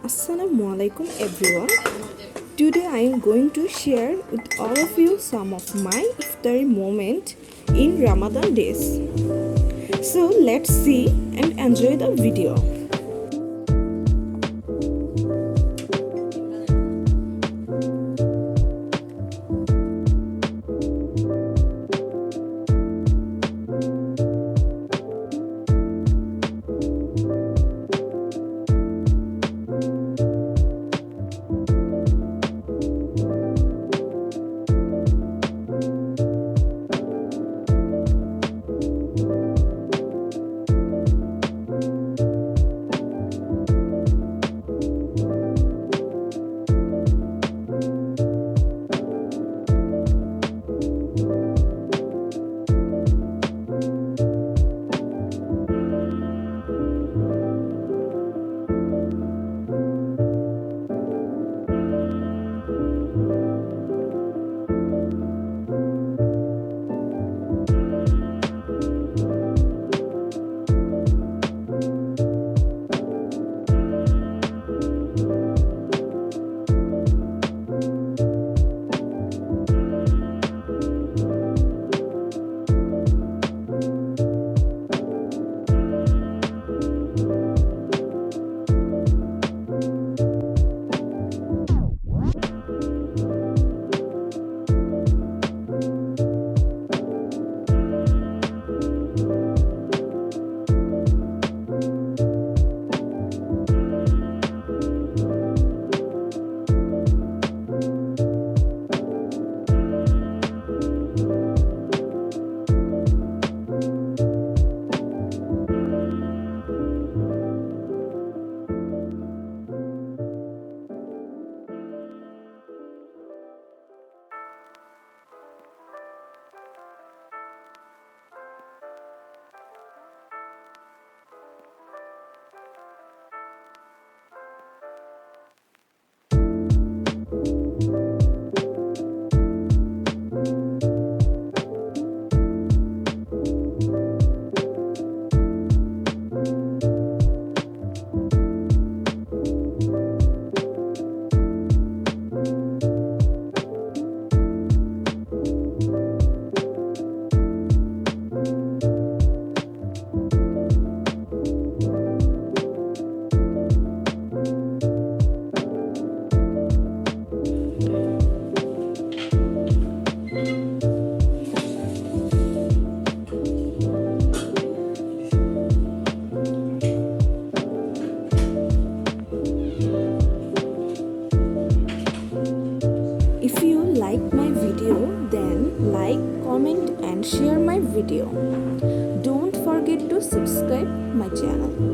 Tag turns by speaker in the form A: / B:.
A: Assalamualaikum everyone. Today I am going to share with all of you some of my iftari moment in Ramadan days. So let's see and enjoy the video. If you like my video, then like, comment and share my video. Don't forget to subscribe my channel.